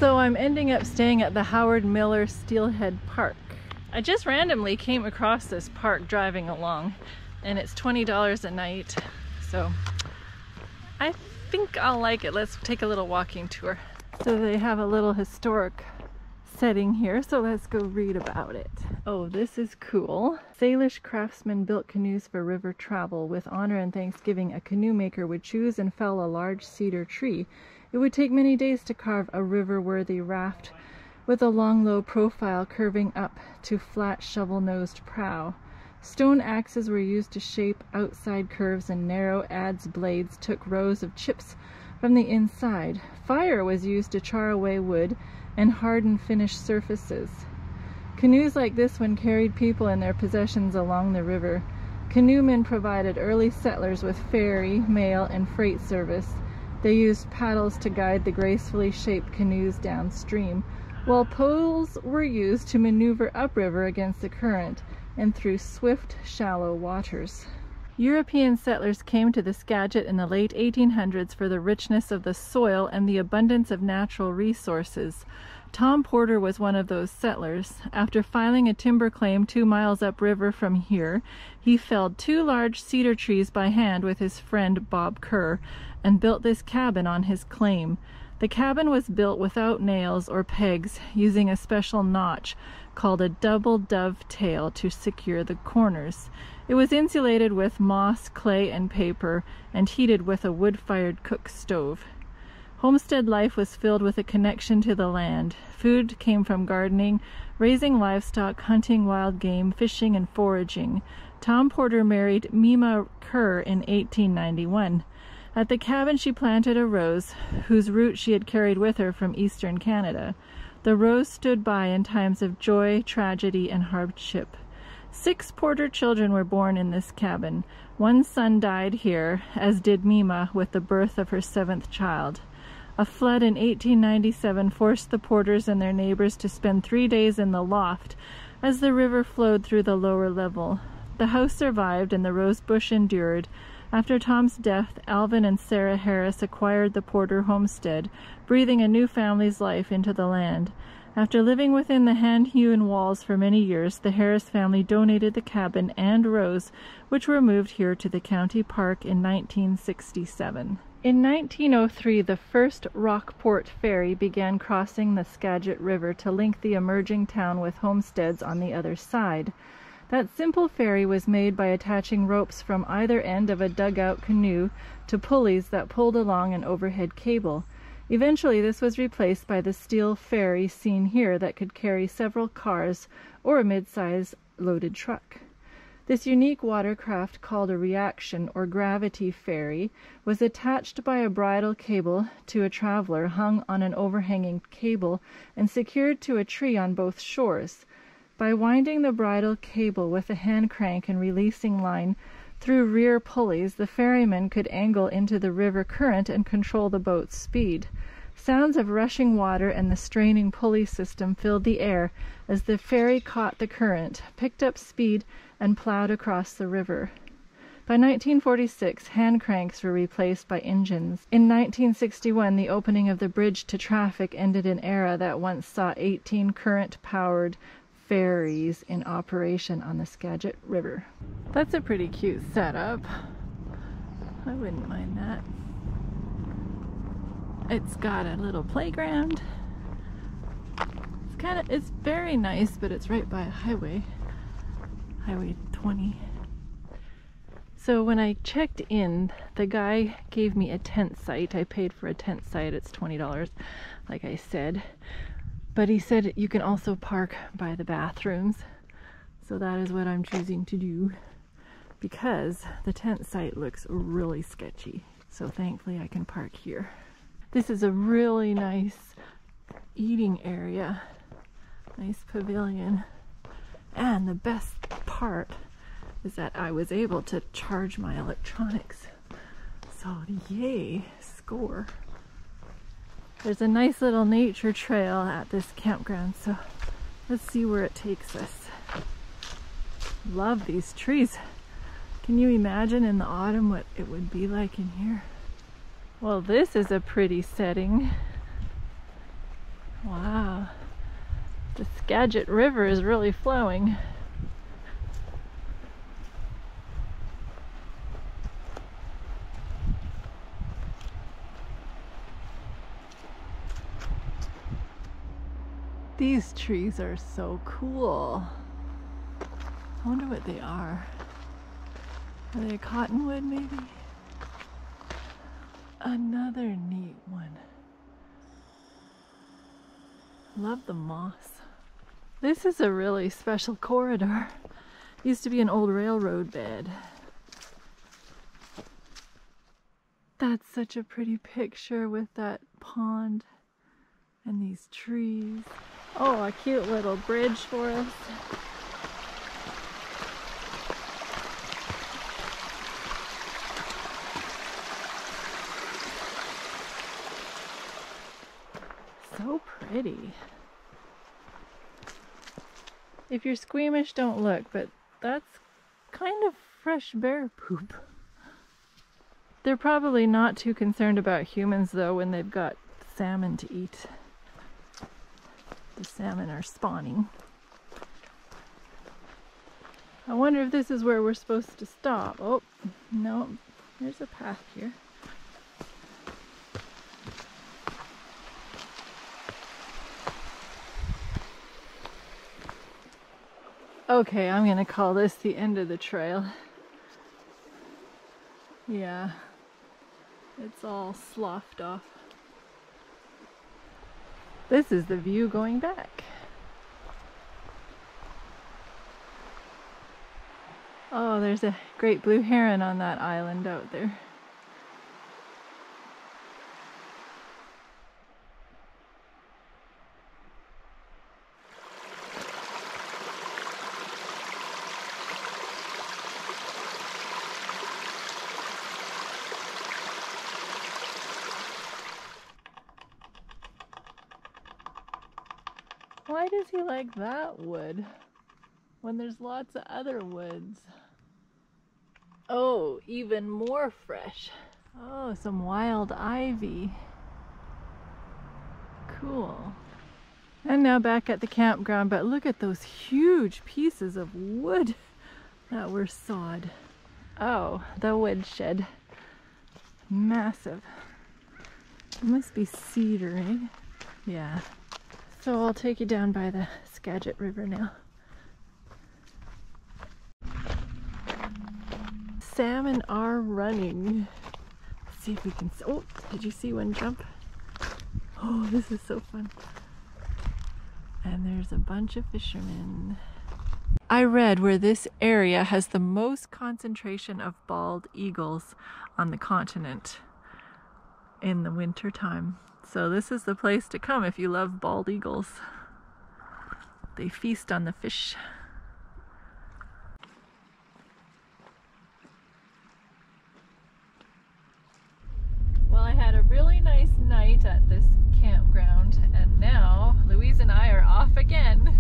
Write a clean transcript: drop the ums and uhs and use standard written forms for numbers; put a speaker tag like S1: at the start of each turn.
S1: So I'm ending up staying at the Howard Miller Steelhead Park. I just randomly came across this park driving along, and it's $20 a night, so I think I'll like it. Let's take a little walking tour. So they have a little historic setting here, so let's go read about it. Oh, this is cool. Salish craftsmen built canoes for river travel. With honor and thanksgiving, a canoe maker would choose and fell a large cedar tree. It would take many days to carve a river-worthy raft with a long, low profile curving up to flat shovel-nosed prow. Stone axes were used to shape outside curves, and narrow adze blades took rows of chips from the inside. Fire was used to char away wood and harden finished surfaces. Canoes like this one carried people and their possessions along the river. Canoemen provided early settlers with ferry, mail, and freight service. They used paddles to guide the gracefully shaped canoes downstream, while poles were used to maneuver upriver against the current and through swift, shallow waters. European settlers came to the Skagit in the late 1800s for the richness of the soil and the abundance of natural resources. Tom Porter was one of those settlers. After filing a timber claim 2 miles upriver from here, he felled 2 large cedar trees by hand with his friend Bob Kerr and built this cabin on his claim. The cabin was built without nails or pegs, using a special notch called a double dovetail to secure the corners. It was insulated with moss, clay, and paper, and heated with a wood-fired cook stove. Homestead life was filled with a connection to the land. Food came from gardening, raising livestock, hunting wild game, fishing, and foraging. Tom Porter married Mima Kerr in 1891. At the cabin she planted a rose, whose root she had carried with her from eastern Canada. The rose stood by in times of joy, tragedy, and hardship. 6 Porter children were born in this cabin. 1 son died here, as did Mima with the birth of her 7th child. A flood in 1897 forced the Porters and their neighbors to spend 3 days in the loft as the river flowed through the lower level. The house survived and the rose bush endured. After Tom's death, Alvin and Sarah Harris acquired the Porter homestead, breathing a new family's life into the land. After living within the hand-hewn walls for many years, the Harris family donated the cabin and rose, which were moved here to the county park in 1967. In 1903, the first Rockport ferry began crossing the Skagit River to link the emerging town with homesteads on the other side. That simple ferry was made by attaching ropes from either end of a dugout canoe to pulleys that pulled along an overhead cable. Eventually, this was replaced by the steel ferry seen here that could carry several cars or a mid-size loaded truck. This unique watercraft, called a reaction or gravity ferry, was attached by a bridle cable to a traveler hung on an overhanging cable and secured to a tree on both shores. By winding the bridle cable with a hand crank and releasing line through rear pulleys, the ferryman could angle into the river current and control the boat's speed. Sounds of rushing water and the straining pulley system filled the air as the ferry caught the current, picked up speed, and plowed across the river. By 1946, hand cranks were replaced by engines. In 1961, the opening of the bridge to traffic ended an era that once saw 18 current-powered ferries in operation on the Skagit River. That's a pretty cute setup. I wouldn't mind that. It's got a little playground. It's very nice, but it's right by a highway. Highway 20. So when I checked in, the guy gave me a tent site. I paid for a tent site. It's $20, like I said. But he said you can also park by the bathrooms. So that is what I'm choosing to do, because the tent site looks really sketchy. So thankfully I can park here. This is a really nice eating area. Nice pavilion. And the best part is that I was able to charge my electronics. So yay, score. There's a nice little nature trail at this campground, so let's see where it takes us. Love these trees. Can you imagine in the autumn what it would be like in here? Well, this is a pretty setting. Wow, the Skagit River is really flowing. These trees are so cool. I wonder what they are. Are they a cottonwood maybe? Another neat one. Love the moss. This is a really special corridor. Used to be an old railroad bed. That's such a pretty picture with that pond and these trees. Oh, a cute little bridge for us. So pretty. If you're squeamish, don't look, but that's kind of fresh bear poop. They're probably not too concerned about humans though when they've got salmon to eat. The salmon are spawning. I wonder if this is where we're supposed to stop. Oh, no, there's a path here. Okay, I'm gonna call this the end of the trail. Yeah, it's all sloughed off. This is the view going back. Oh, there's a great blue heron on that island out there. Why does he like that wood when there's lots of other woods? Oh, even more fresh. Oh, some wild ivy. Cool. And now back at the campground, but look at those huge pieces of wood that were sawed. Oh, the woodshed. Massive. It must be cedar, eh? Yeah. So I'll take you down by the Skagit River now. Salmon are running. Let's see if we can. Oh, did you see one jump? Oh, this is so fun. And there's a bunch of fishermen. I read where this area has the most concentration of bald eagles on the continent in the winter time. So this is the place to come if you love bald eagles. They feast on the fish. Well, I had a really nice night at this campground, and now Louise and I are off again.